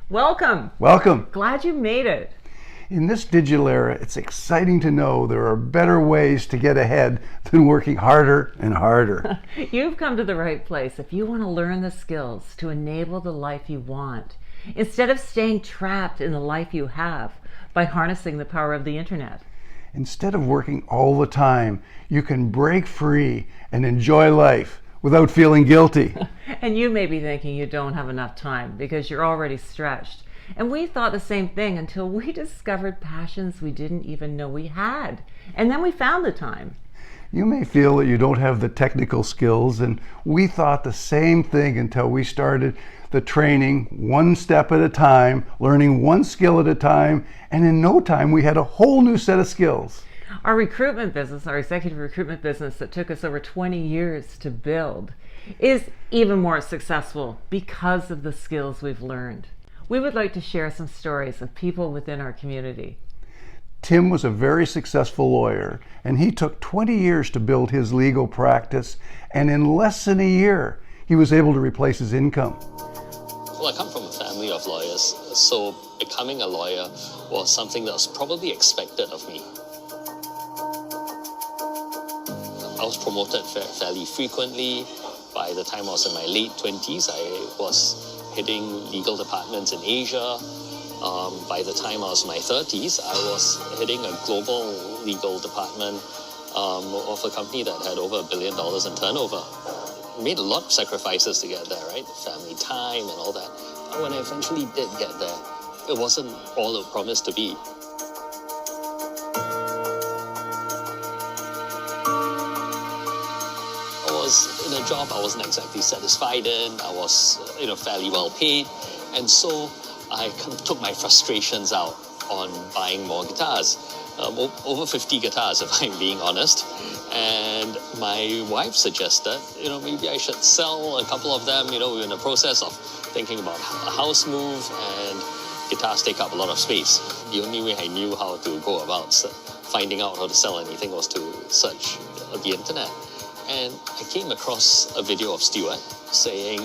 Welcome. Welcome. Glad you made it. In this digital era, it's exciting to know there are better ways to get ahead than working harder and harder. You've come to the right place if you want to learn the skills to enable the life you want, instead of staying trapped in the life you have by harnessing the power of the internet. Instead of working all the time, you can break free and enjoy life without feeling guilty. And you may be thinking you don't have enough time because you're already stretched. And we thought the same thing until we discovered passions we didn't even know we had. And then we found the time. You may feel that you don't have the technical skills, and we thought the same thing until we started the training one step at a time, learning one skill at a time, and in no time we had a whole new set of skills. Our recruitment business, our executive recruitment business that took us over 20 years to build, is even more successful because of the skills we've learned. We would like to share some stories of people within our community. Tim was a very successful lawyer, and he took 20 years to build his legal practice, and in less than a year, he was able to replace his income. Well, I come from a family of lawyers, so becoming a lawyer was something that was probably expected of me. I was promoted fairly frequently. By the time I was in my late 20s, I was heading legal departments in Asia. By the time I was in my 30s, I was heading a global legal department of a company that had over $1 billion in turnover. I made a lot of sacrifices to get there, right? Family time and all that. But when I eventually did get there, it wasn't all it promised to be. I was in a job I wasn't exactly satisfied in. I was, fairly well paid, and so I kind of took my frustrations out on buying more guitars. Over 50 guitars, if I'm being honest. And my wife suggested, maybe I should sell a couple of them. We were in the process of thinking about a house move, and guitars take up a lot of space. The only way I knew how to go about finding out how to sell anything was to search the internet. And I came across a video of Stuart saying,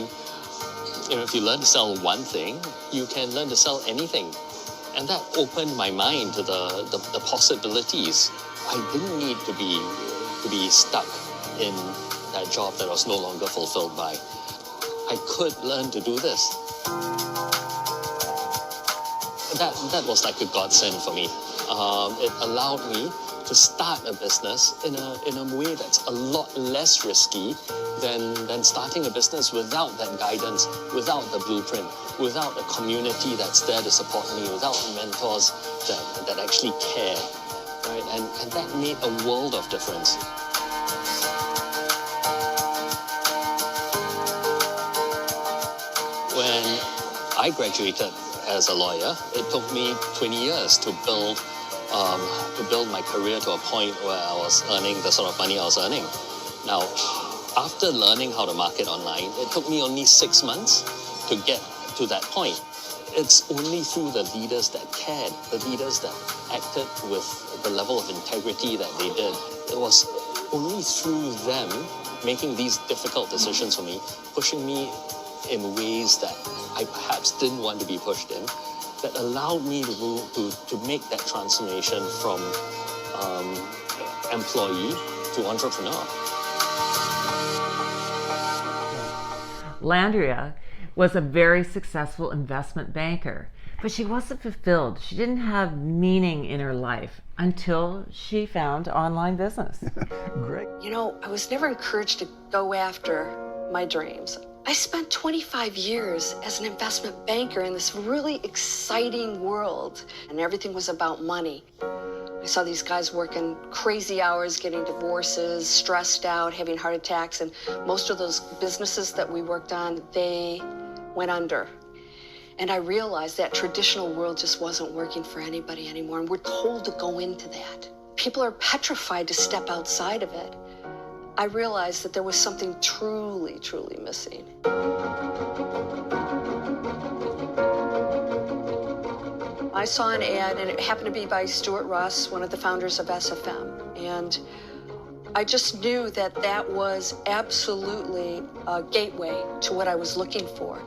if you learn to sell one thing, you can learn to sell anything. And that opened my mind to the possibilities. I didn't need to be stuck in that job that I was no longer fulfilled by. I could learn to do this. That was like a godsend for me. It allowed me to start a business in a way that's a lot less risky than starting a business without that guidance, without the blueprint, without a community that's there to support me, without mentors that actually care, right? And that made a world of difference. When I graduated as a lawyer, it took me 20 years to build my career to a point where I was earning the sort of money I was earning. Now, after learning how to market online, it took me only 6 months to get to that point. It's only through the leaders that cared, the leaders that acted with the level of integrity that they did. It was only through them making these difficult decisions for me, pushing me in ways that I perhaps didn't want to be pushed in, that allowed me to make that transformation from employee to entrepreneur. Landria was a very successful investment banker, but she wasn't fulfilled. She didn't have meaning in her life until she found online business. Great. I was never encouraged to go after my dreams. I spent 25 years as an investment banker in this really exciting world, and everything was about money. I saw these guys working crazy hours, getting divorces, stressed out, having heart attacks, and most of those businesses that we worked on, they went under. And I realized that traditional world just wasn't working for anybody anymore, and we're told to go into that. People are petrified to step outside of it. I realized that there was something truly, truly missing. I saw an ad, and it happened to be by Stuart Ross, one of the founders of SFM. And I just knew that that was absolutely a gateway to what I was looking for.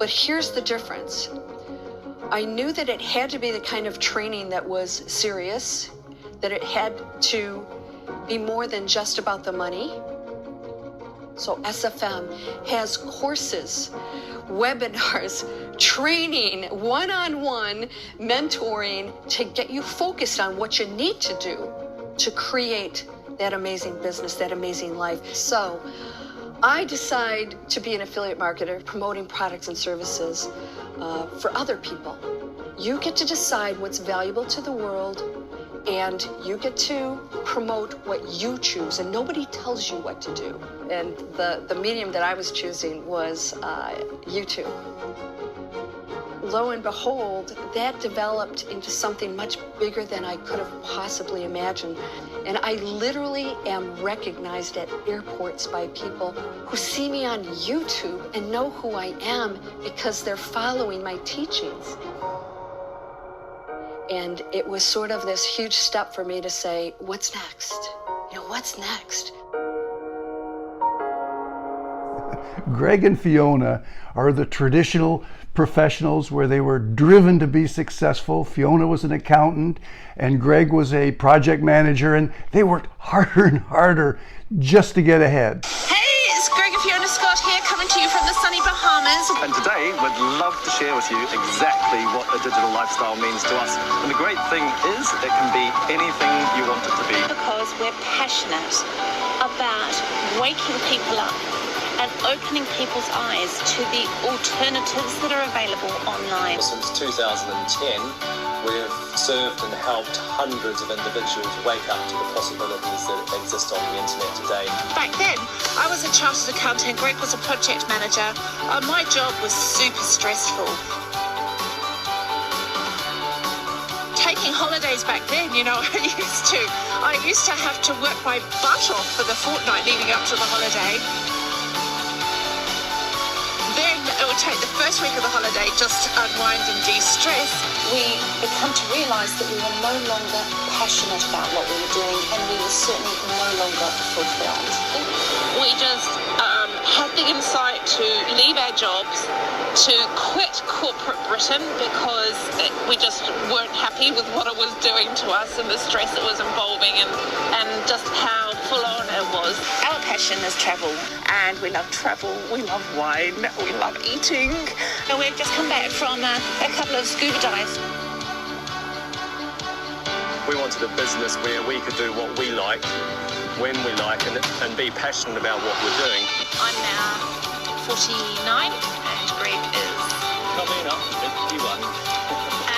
But here's the difference. I knew that it had to be the kind of training that was serious, that it had to be more than just about the money. So SFM has courses, webinars, training, one-on-one mentoring to get you focused on what you need to do to create that amazing business, that amazing life. So I decide to be an affiliate marketer, promoting products and services for other people. You get to decide what's valuable to the world, and you get to promote what you choose, and nobody tells you what to do. And the medium that I was choosing was YouTube. Lo and behold, that developed into something much bigger than I could have possibly imagined. And I literally am recognized at airports by people who see me on YouTube and know who I am because they're following my teachings. And it was sort of this huge step for me to say, what's next? You know, what's next? Greg and Fiona are the traditional professionals where they were driven to be successful. Fiona was an accountant and Greg was a project manager, and they worked harder and harder just to get ahead. Hey, it's Greg and Fiona Scott here, coming to you from the sunny Bahamas. And today we'd love to share with you exactly what a digital lifestyle means to us. And the great thing is it can be anything you want it to be. Because we're passionate about waking people up and opening people's eyes to the alternatives that are available online. Since 2010, we've served and helped hundreds of individuals wake up to the possibilities that exist on the internet today. Back then, I was a chartered accountant, Greg was a project manager. My job was super stressful. Taking holidays back then, you know, I used to have to work my butt off for the fortnight leading up to the holiday. Then it would take the first week of the holiday just to unwind and de-stress. We become to realise that we were no longer passionate about what we were doing, and we were certainly no longer fulfilled. We just had the insight to leave our jobs, to quit corporate Britain because we just weren't happy with what it was doing to us and the stress it was involving, and just how full on it was. Our passion is travel, and we love travel, we love wine, we love eating. And we've just come back from a couple of scuba dives. We wanted a business where we could do what we like, when we like, and be passionate about what we're doing. I'm now 49 and Greg is... Coming up, 51.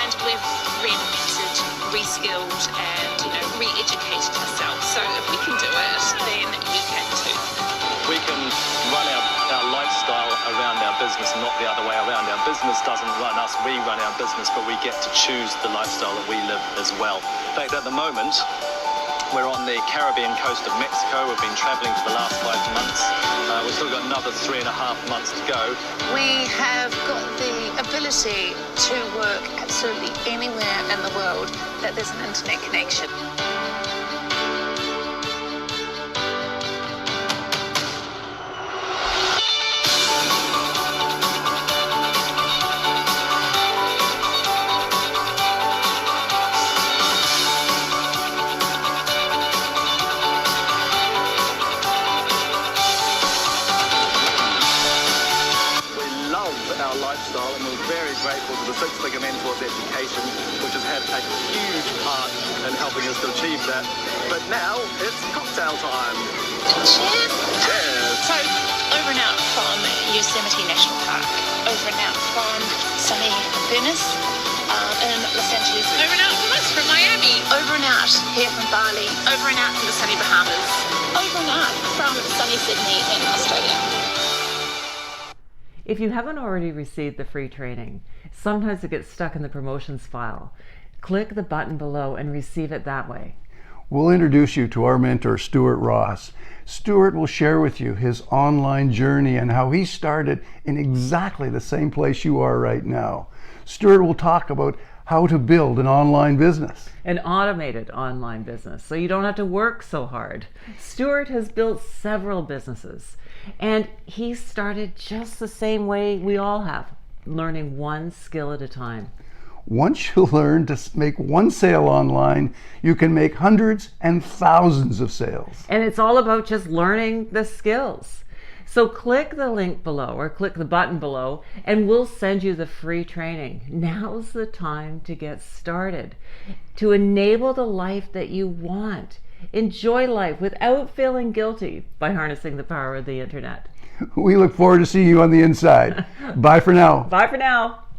And we've reinvented, reskilled and, re-educated ourselves. So if we can do it, then you can too. We can run our lifestyle around our business, not the other way around. Our business doesn't run us, we run our business, but we get to choose the lifestyle that we live as well. In fact, at the moment, we're on the Caribbean coast of Mexico. We've been traveling for the last 5 months. We've still got another 3.5 months to go. We have got the ability to work absolutely anywhere in the world that there's an internet connection. Lifestyle, and we're very grateful to the Six-Figure Mentors Education, which has had a huge part in helping us to achieve that. But now it's cocktail time. Cheers! Cheers! So, over and out from Yosemite National Park, over and out from sunny Venice, in Los Angeles, over and out from us, from Miami, over and out here from Bali, over and out from the sunny Bahamas, over and out from sunny Sydney in Australia. If you haven't already received the free training, sometimes it gets stuck in the promotions file. Click the button below and receive it that way. We'll introduce you to our mentor, Stuart Ross. Stuart will share with you his online journey and how he started in exactly the same place you are right now. Stuart will talk about how to build an online business. An automated online business, so you don't have to work so hard. Stuart has built several businesses, and he started just the same way we all have, learning one skill at a time. Once you learn to make one sale online, you can make hundreds and thousands of sales. And it's all about just learning the skills. So click the link below or click the button below and we'll send you the free training. Now's the time to get started, to enable the life that you want. Enjoy life without feeling guilty by harnessing the power of the internet. We look forward to seeing you on the inside. Bye for now. Bye for now.